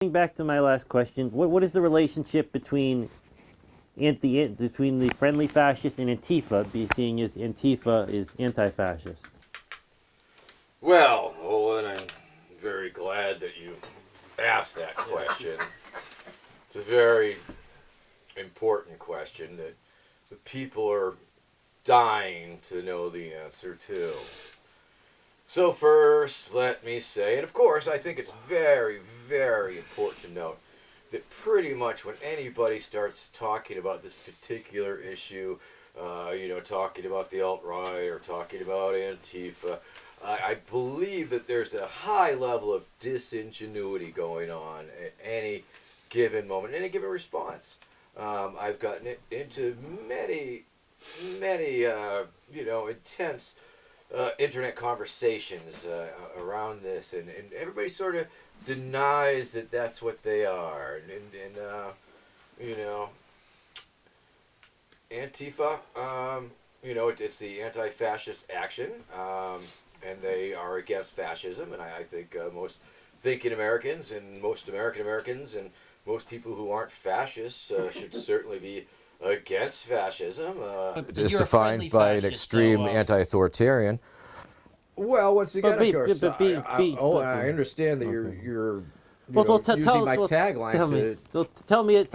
Getting back to my last question, what is the relationship between the friendly fascists and Antifa, seeing as Antifa is anti-fascist? Well, Olin, I'm very glad that you asked that question. It's a very important question that the people are dying to know the answer to. So first, let me say, and of course, I think it's very, very important to note that pretty much when anybody starts talking about this particular issue, talking about the alt-right or talking about Antifa, I believe that there's a high level of disingenuity going on at any given moment, any given response. I've gotten into many, intense internet conversations around this, and everybody sort of denies that that's what they are. Antifa, it's the anti-fascist action, and they are against fascism, and I think most thinking Americans and most Americans and most people who aren't fascists should certainly be against fascism. It's defined by an extreme anti-authoritarian. Well, once again, of course, I understand that okay. you're using my tagline to tell me as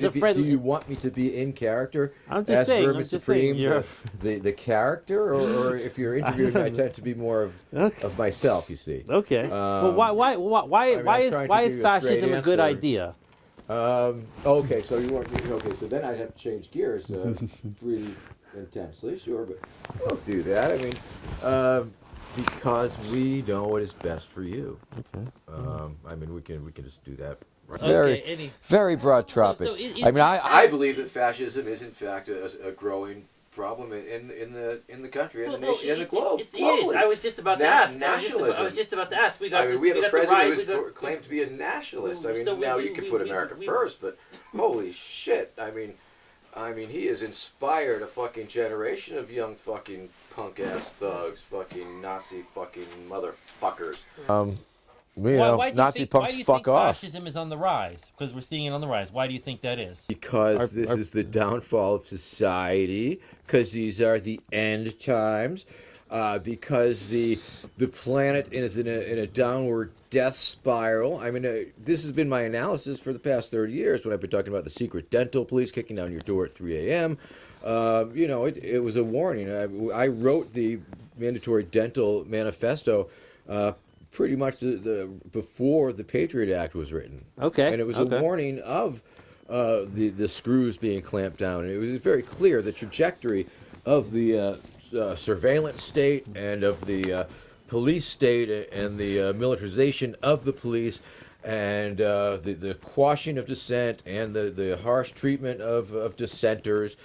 a friend. Do you want me to be in character I'm just as saying, Vermin Supreme, the character, or if you're interviewing, I tend to be more of myself. You see. Okay. Well, why is fascism a good idea? Okay, so you want me? Okay, so then I'd have to change gears pretty intensely, sure, but I won't do that. I mean, because we know what is best for you. Okay. I mean, we can just do that. Very, very broad topic. I believe that fascism is in fact a growing problem in the country and the nation and the globe. It is. I was just about to ask. Nationalism. I was just about to ask. We have a president who's claimed to be a nationalist. I mean, you can put America first, but holy shit! I mean, he has inspired a fucking generation of young fucking punk ass thugs, fucking Nazi fucking motherfuckers. Nazi punks fuck off. Fascism is on the rise because we're seeing it on the rise. Why do you think that is? Because this is the downfall of society. Because these are the end times. Because the planet is in a downward death spiral. I mean, this has been my analysis for the past 30 years when I've been talking about the secret dental police kicking down your door at 3 a.m. It was a warning. I wrote the mandatory dental manifesto pretty much before the Patriot Act was written. Okay. And it was a warning of the screws being clamped down. And it was very clear the trajectory of the surveillance state and of the police state and the militarization of the police and the quashing of dissent and the harsh treatment of dissenters.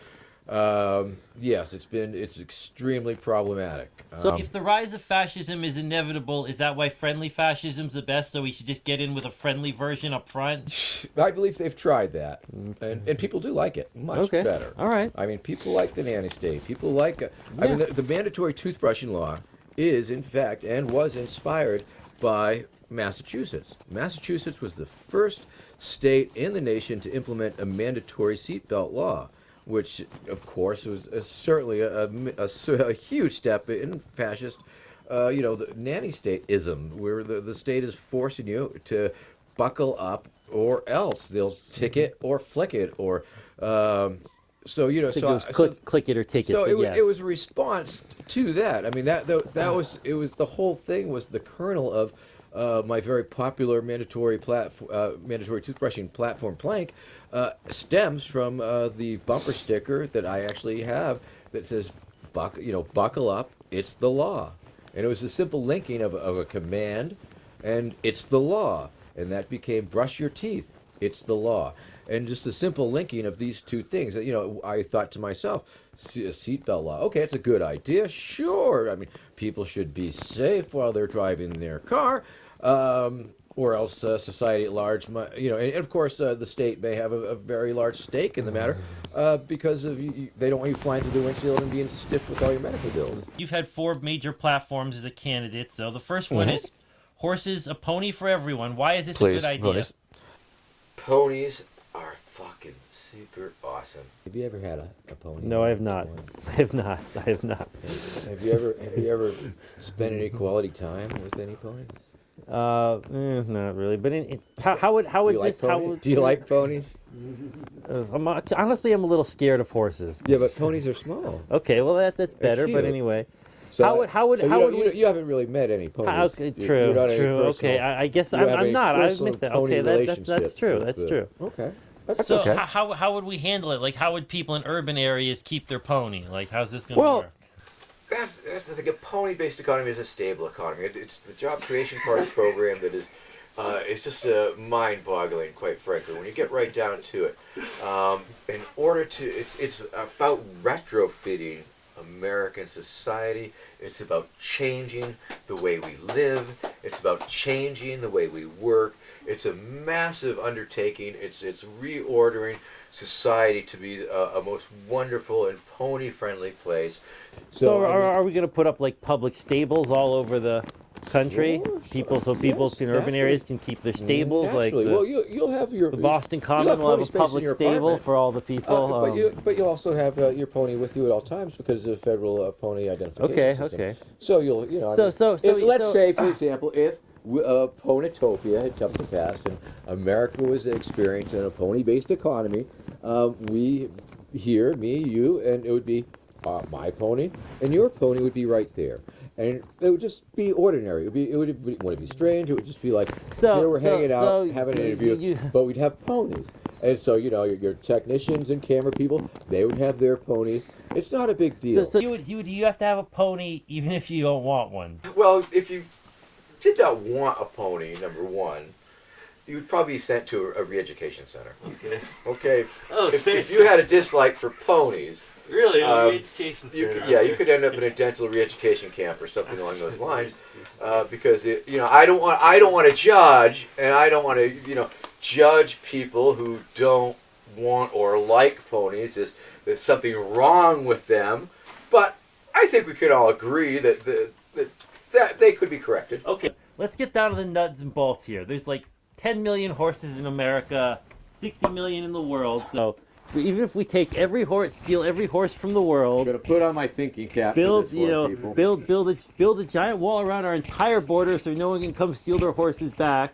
Yes, it's extremely problematic. So if the rise of fascism is inevitable, is that why friendly fascism's the best? So we should just get in with a friendly version up front? I believe they've tried that, and people do like it much better. All right. I mean, people like the nanny state. People like. I mean, the mandatory toothbrushing law is, in fact, and was inspired by Massachusetts. Massachusetts was the first state in the nation to implement a mandatory seatbelt law, which, of course, was certainly a huge step in fascist, the nanny state-ism, where the state is forcing you to buckle up or else they'll tick it or flick it or click it or take it. So it was a response to that. I mean, the whole thing was the kernel of my very popular mandatory toothbrushing platform plank. Stems from the bumper sticker that I actually have that says, buckle up, it's the law. And it was a simple linking of a command, and it's the law. And that became brush your teeth, it's the law. And just the simple linking of these two things. I thought to myself, a seatbelt law, okay, it's a good idea, sure. I mean, people should be safe while they're driving their car. Or else society at large, and of course the state may have a very large stake in the matter because they don't want you flying through the windshield and being stiff with all your medical bills. You've had 4 major platforms as a candidate. So the first one is horses, a pony for everyone. Why is this a good idea? Ponies are fucking super awesome. Have you ever had a pony? No, I have not. I have not. I have not. Have you ever spent any quality time with any ponies? Not really. But how would this? Do you like ponies? Honestly, I'm a little scared of horses. Yeah, but ponies are small. Okay, well that's better. But cute. anyway, So how would you haven't really met any ponies? okay, You're true, not any true. Okay, personal- I guess you don't have I'm any not. I personal admit that. pony Okay, that's relationships true. with That's the- true. Okay. That's So okay. how would we handle it? Like, how would people in urban areas keep their pony? Like, how's this going to Well, work? That's the thing. A pony-based economy is a stable economy. It's the job creation part of the program that is, it's just mind-boggling, quite frankly, when you get right down to it. In order to, it's about retrofitting American society. It's about changing the way we live. It's about changing the way we work. It's a massive undertaking. It's reordering society to be a most wonderful and pony-friendly place. So I mean- are we going to put up like public stables all over the country? Sure, People yes, in urban naturally. areas can keep their stables. Like Naturally. the, well, you'll have your the Boston you'll Common will have pony a space in public your stable apartment. for all the people. But you'll also have your pony with you at all times because of the federal pony identification Okay, system. okay. So you'll let's say, for example, if Ponitopia had come to pass and America was experiencing a pony-based economy, we here, me, you, and it would be my pony, and your pony would be right there. And it would just be ordinary. Wouldn't be strange. It would just be like, we're hanging out, having an interview, but we'd have ponies. And so, your technicians and camera people, they would have their ponies. It's not a big deal. So you have to have a pony even if you don't want one. Well, if you did not want a pony, number one, you would probably be sent to a re-education center. Okay. Okay. Oh, If you had a dislike for ponies, Really? you could end up in a dental re-education camp or something along those lines, because I don't want to judge, and I don't want to judge people who don't want or like ponies. There's something wrong with them, but I think we could all agree that they could be corrected. Okay, let's get down to the nuts and bolts here. There's like 10 million horses in America, 60 million in the world. So even if we take every horse, steal every horse from the world, I'm gonna put on my thinking cap. build for this one, people. build a giant wall around our entire border so no one can come steal their horses back.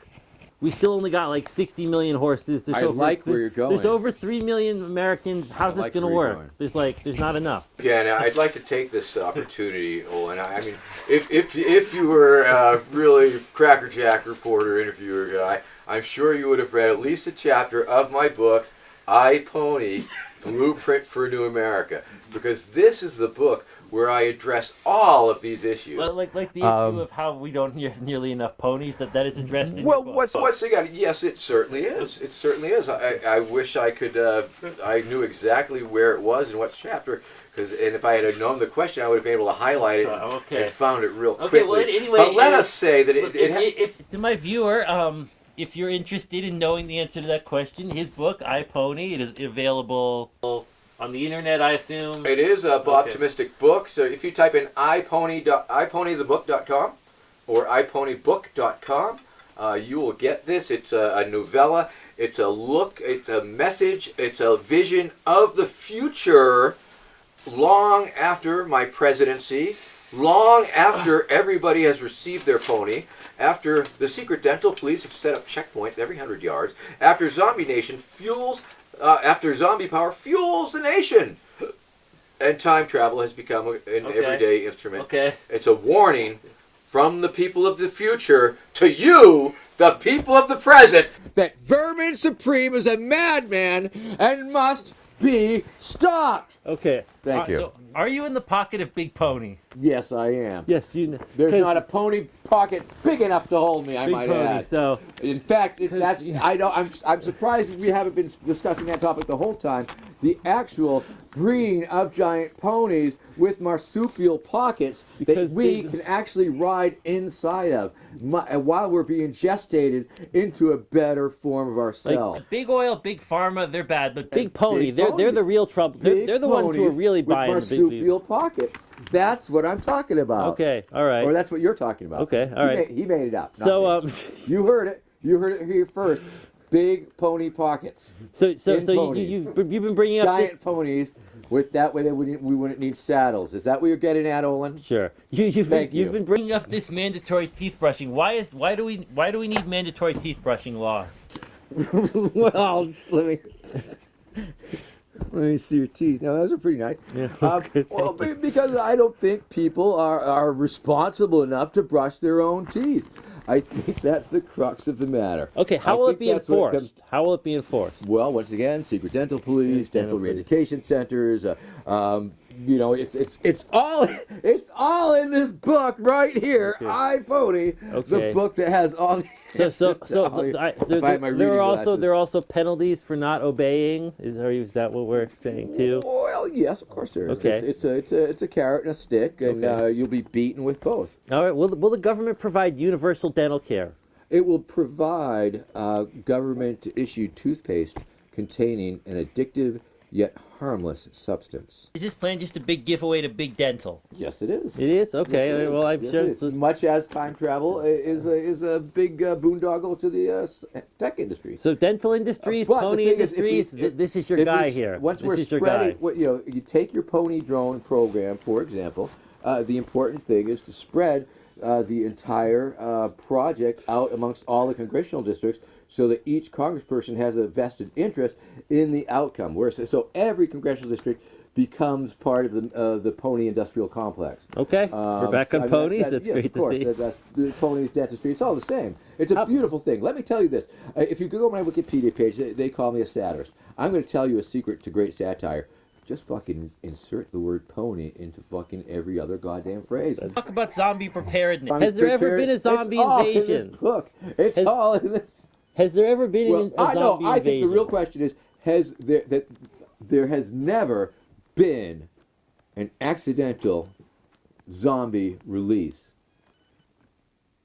We still only got like 60 million horses. I like where you're going. There's over 3 million Americans. How's this like gonna where you're work? going. There's not enough. Yeah, and I'd like to take this opportunity, Olin. I mean, if you were a really crackerjack reporter, interviewer guy, I'm sure you would have read at least a chapter of my book, I, Pony, Blueprint for a New America, because this is the book where I address all of these issues. Well, like the issue of how we don't have nearly enough ponies. That is addressed in Well, your book. what's again? Yes, it certainly is. It certainly is. I wish I could. I knew exactly where it was and what chapter. And if I had known the question, I would have been able to highlight it and found it real quickly. Okay, well, anyway, but let us say that if to my viewer, if you're interested in knowing the answer to that question, his book, I, Pony, it is available on the internet, I assume. it is a optimistic book. So if you type in iponythebook.com or iponybook.com, you will get this. It's a novella. It's a look. It's a message. It's a vision of the future. Long after my presidency, long after everybody has received their pony, after the secret dental police have set up checkpoints every 100 yards, after Zombie Nation after zombie power fuels the nation, and time travel has become an everyday instrument. Okay. It's a warning from the people of the future to you, the people of the present, That Vermin Supreme is a madman and must be stopped. Okay. Thank you. So, are you in the pocket of Big Pony? Yes, I am. Yes, There's not a pony pocket big enough to hold me. I big might pony. add. So In fact, I'm surprised we haven't been discussing that topic the whole time. The actual breeding of giant ponies with marsupial pockets Because that we big- can actually ride inside of while we're being gestated into a better form of ourselves. Big Oil, Big Pharma, they're bad, but Big Pony, big they're ponies. the real trouble. They're the ones who are ponies really with buying the big marsupial pockets. That's what I'm talking about. Okay, all right. Or that's what you're talking about. Okay, all right. He made it up. not So me. You heard it. You heard it here first. big pony pockets. So In ponies. you've been bringing up Giant this. ponies. With that way, we wouldn't need saddles. Is that what you're getting at, Olin? Sure. You've Thank you. been bringing up this mandatory teeth brushing. Why do we need mandatory teeth brushing laws? Well, let me see your teeth. Now, those are pretty nice. Yeah, Well, because I don't think people are responsible enough to brush their own teeth. I think that's the crux of the matter. Okay, how will it be enforced? How will it be enforced? Well, once again, secret dental police, dental re-education centers. It's all in this book right here. Okay. iPony, the Okay. book that has all the. There are also penalties for not obeying. Is that what we're saying too? Well, yes, of course there is. Okay. It's a carrot and a stick, and you'll be beaten with both. All right. Will the government provide universal dental care? It will provide government-issued toothpaste containing an addictive yet harmless substance. Is this plan just a big giveaway to Big Dental? Yes, it is. It is? Okay. Yes, it is. Well, I'm Yes, sure. it is. Much as time travel is a big boondoggle to the tech industry. So dental industries, But the pony thing is, industries. This is your guy here. Once This we're is your guy. spreading, you take your pony drone program, for example. The important thing is to spread the entire project out amongst all the congressional districts, so that each congressperson has a vested interest in the outcome. So every congressional district becomes part of the pony industrial complex. Okay, we're back on ponies. That's yes, great of course. to see. That's the ponies, dentistry. It's all the same. It's a beautiful thing. Let me tell you this. If you go on my Wikipedia page, they call me a satirist. I'm going to tell you a secret to great satire. Just fucking insert the word pony into fucking every other goddamn phrase. Talk about zombie preparedness. Has there ever been a zombie invasion? It's all in this book. It's all in this. Has there ever been a zombie invasion? I think the real question is, there has never been an accidental zombie release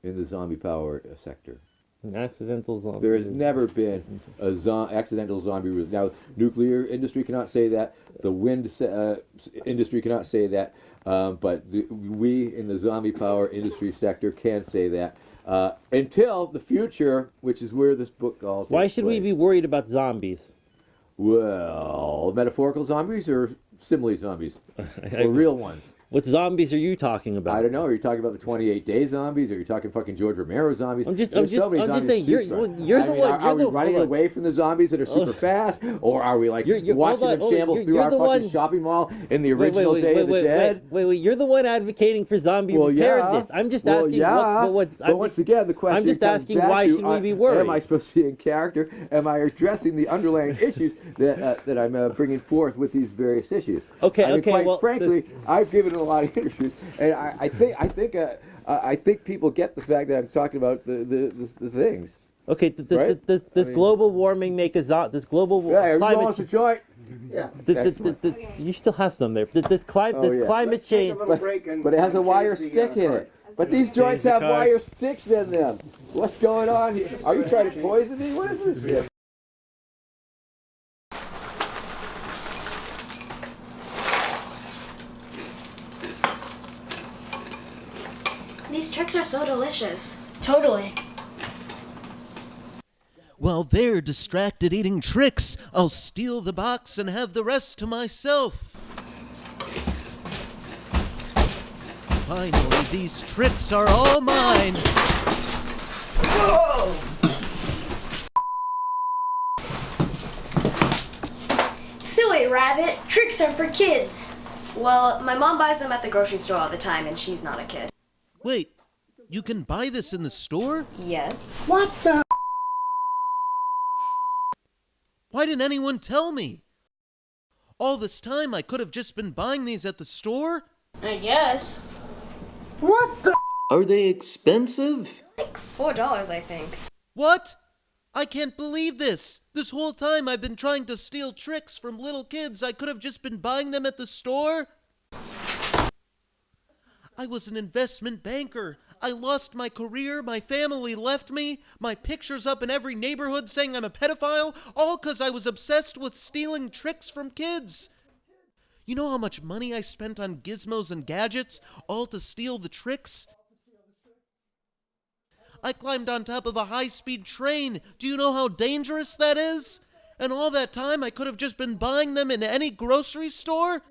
in the zombie power sector. An accidental zombie. There has never been a accidental zombie release. Now, nuclear industry cannot say that. The wind industry cannot say that. But we in the zombie power industry sector can say that. Until the future, which is where this book all takes Why should we be place. worried about zombies? Well, metaphorical zombies or simile zombies? Or real ones? What zombies are you talking about? I don't know. Are you talking about the 28-day zombies? Are you talking fucking George Romero zombies? I'm just There's so many saying. zombies to You're choose from. the I mean, one. Are we running away from the zombies that are super fast, or are we like watching them shamble through our fucking shopping mall in the original Day of the Dead? Wait! You're the one advocating for zombie preparedness. I'm just asking. Once again, the question I'm just comes asking back why to, should we be worried? Am I supposed to be in character? Am I addressing the underlying issues that I'm bringing forth with these various issues? Okay. I mean, okay. quite frankly, I've given a lot of interviews, and I think people get the fact that I'm talking about the things. Okay. Right? Does global warming make a does global Yeah, climate? wants a joint. Yeah. You still have some there. Does climate change? But it has a wire stick in it. But these joints have wire sticks in them. What's going on here? Are you trying to poison me? What is this shit? These tricks are so delicious. Totally. While they're distracted eating tricks, I'll steal the box and have the rest to myself. Finally, these tricks are all mine. Silly rabbit. Tricks are for kids. Well, my mom buys them at the grocery store all the time, and she's not a kid. Wait, you can buy this in the store? Yes. Why didn't anyone tell me? All this time I could have just been buying these at the store? I guess. Are they expensive? Like $4, I think. What? I can't believe this! This whole time I've been trying to steal tricks from little kids. I could have just been buying them at the store? I was an investment banker. I lost my career, my family left me, my picture's up in every neighborhood saying I'm a pedophile, all 'cause I was obsessed with stealing tricks from kids. You know how much money I spent on gizmos and gadgets, all to steal the tricks? I climbed on top of a high-speed train. Do you know how dangerous that is? And all that time, I could have just been buying them in any grocery store?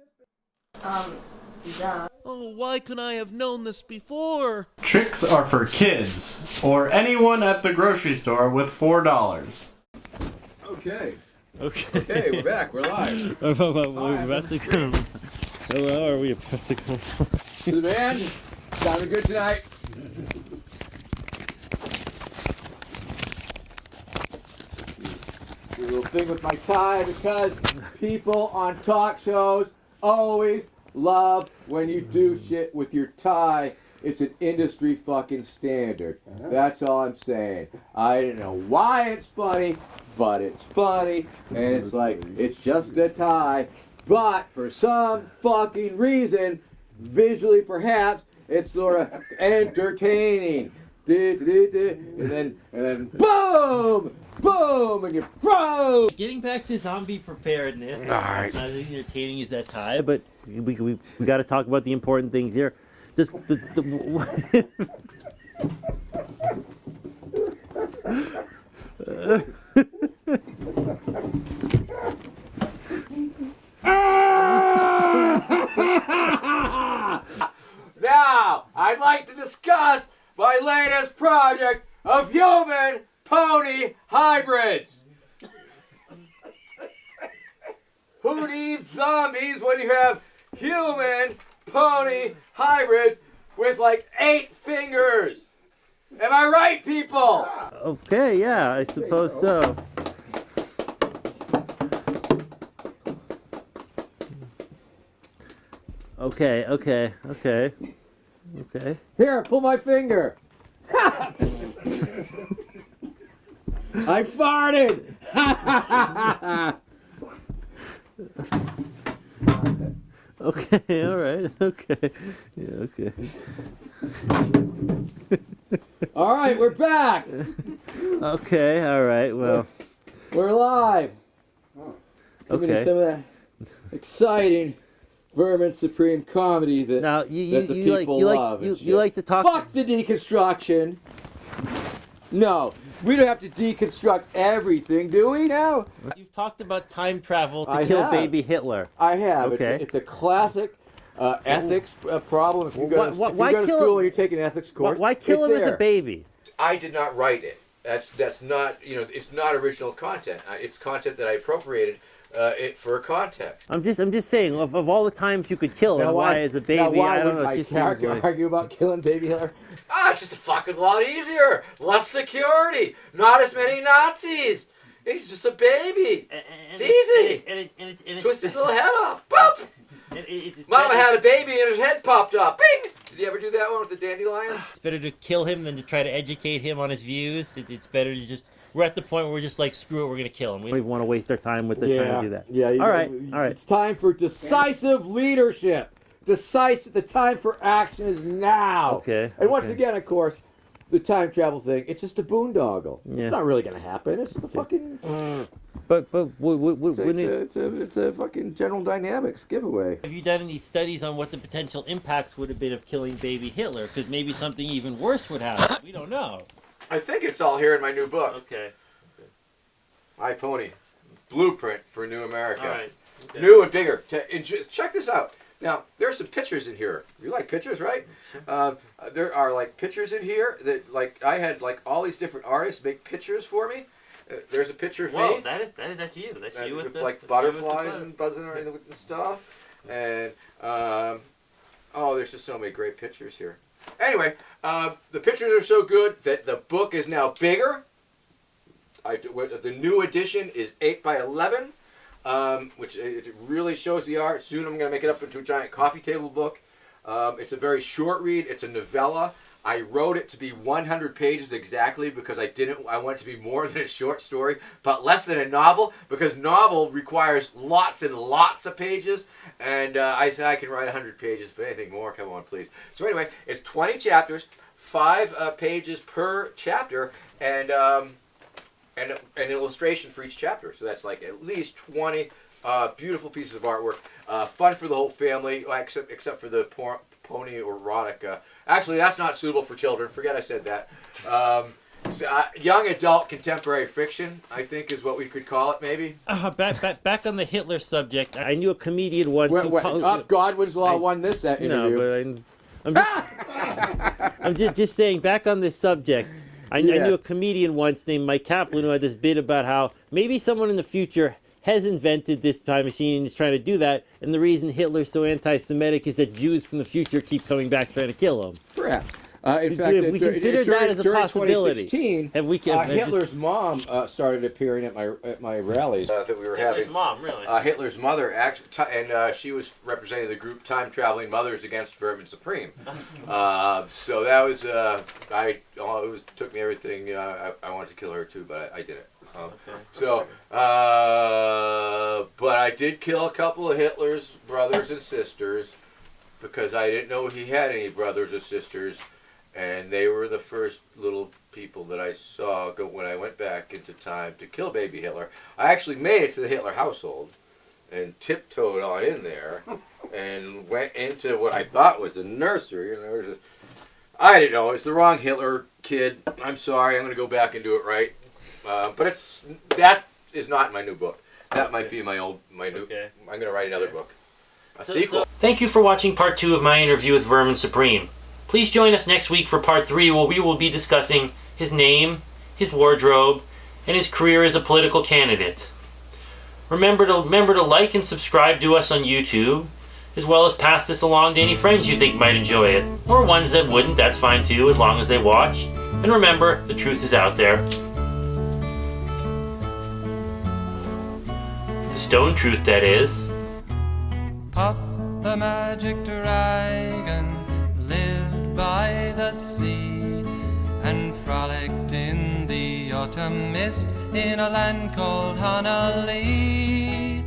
Duh. Oh, why couldn't I have known this before? Tricks are for kids, or anyone at the grocery store with $4. Okay. Okay. Okay, we're back. We're live. We're about to come. Hello, are we about to come? To the band. Sounded good tonight. Do a little thing with my tie because people on talk shows always love when you do shit with your tie. It's an industry fucking standard. That's all I'm saying. I don't know why it's funny, but it's funny. And it's like, it's just a tie. But for some fucking reason, visually perhaps, it's sort of entertaining. And then boom! Boom! And you're froze! Getting back to zombie preparedness. All right. It's not as entertaining as that tie, but we got to talk about the important things here. Just Now, I'd like to discuss my latest project of human pony hybrids. Who needs zombies when you have human pony hybrids with like 8 fingers? Am I right, people? okay, yeah, I suppose so. Okay. Here, pull my finger. I farted. Okay, all right, okay, yeah, okay. All right, we're back. Okay, all right, well, We're live. Give me okay. some of that exciting Vermin Supreme comedy that, Now that the you like people you love. like and you shit. like to talk. Fuck the deconstruction. No, we don't have to deconstruct everything, do we now? You've talked about time travel to I kill have. baby Hitler. I have. Okay. It's a classic ethics problem. If you go to, Why if you go to kill- school and you take an ethics course, Why kill it's him as a there. baby? I did not write it. That's not, it's not original content. It's content that I appropriated it for a context. I'm just saying of all the times you could kill him, Now why as a baby? Now why I don't would know. my It just seems character like... argue about killing baby Hitler? It's just a fucking lot easier. Less security. Not as many Nazis. He's just a baby. It's easy. Twist his little head off. Boop! Mama had a baby and his head popped off. Bing! Did you ever do that one with the dandelions? It's better to kill him than to try to educate him on his views. It's better to just. We're at the point where we're just like, screw it, we're gonna kill him. We don't even want to waste our time with trying to do that. Yeah. All right. It's time for decisive leadership. The time for action is now. Okay, And once okay. again, of course, the time travel thing. It's just a boondoggle. Yeah. It's not really gonna happen. It's just a fucking. But wouldn't it, It's a fucking General Dynamics giveaway. have you done any studies on what the potential impacts would have been of killing baby Hitler? Because maybe something even worse would happen. We don't know. I think it's all here in my new book. Okay. iPony. Blueprint for New America. All right. Okay. New and bigger. And just check this out. Now, there are some pictures in here. You like pictures, right? There are like pictures in here that like I had like all these different artists make pictures for me. There's a picture of Whoa, me. that's you. That's you with with the like that's you with the butterflies button. and buzzing around with the stuff. And there's just so many great pictures here. Anyway, the pictures are so good that the book is now bigger. The new edition is 8 by 11, which it really shows the art. Soon I'm going to make it up into a giant coffee table book. It's a very short read. It's a novella. I wrote it to be 100 pages exactly because I want it to be more than a short story, but less than a novel because novel requires lots and lots of pages. And I said I can write 100 pages, but anything more, come on, please. So anyway, it's 20 chapters, 5 pages per chapter, and an illustration for each chapter. So that's like at least 20 beautiful pieces of artwork. Fun for the whole family, except for the pony erotica. Actually, that's not suitable for children. Forget I said that. Young adult contemporary fiction, I think, is what we could call it, maybe. Back on the Hitler subject. I knew a comedian once. Godwin's Law won this interview. No, but I'm just saying. Back on this subject, I knew a comedian once named Mike Kaplan who had this bit about how maybe someone in the future has invented this time machine and is trying to do that, and the reason Hitler's so anti-Semitic is that Jews from the future keep coming back trying to kill him. Perhaps. In fact, if we consider that as a possibility, 2016, Hitler's mom started appearing at my rallies that we were having. Hitler's mom, really? Hitler's mother, and she was representing the group Time Traveling Mothers Against Vermin Supreme. So that was it took me everything. I wanted to kill her too, but I did it. So, but I did kill a couple of Hitler's brothers and sisters because I didn't know he had any brothers or sisters. And they were the first little people that I saw when I went back into time to kill baby Hitler. I actually made it to the Hitler household and tiptoed on in there and went into what I thought was the nursery. And I didn't know. It's the wrong Hitler kid. I'm sorry. I'm going to go back and do it right. But that is not in my new book. That might be my new. Okay. I'm going to write another book. A sequel. Thank you for watching part 2 of my interview with Vermin Supreme. Please join us next week for part 3, where we will be discussing his name, his wardrobe, and his career as a political candidate. Remember to like and subscribe to us on YouTube, as well as pass this along to any friends you think might enjoy it, or ones that wouldn't. That's fine too, as long as they watch. And remember, the truth is out there. The stone truth, that is. Puff the magic dragon lived by the sea and frolicked in the autumn mist in a land called Honolulu.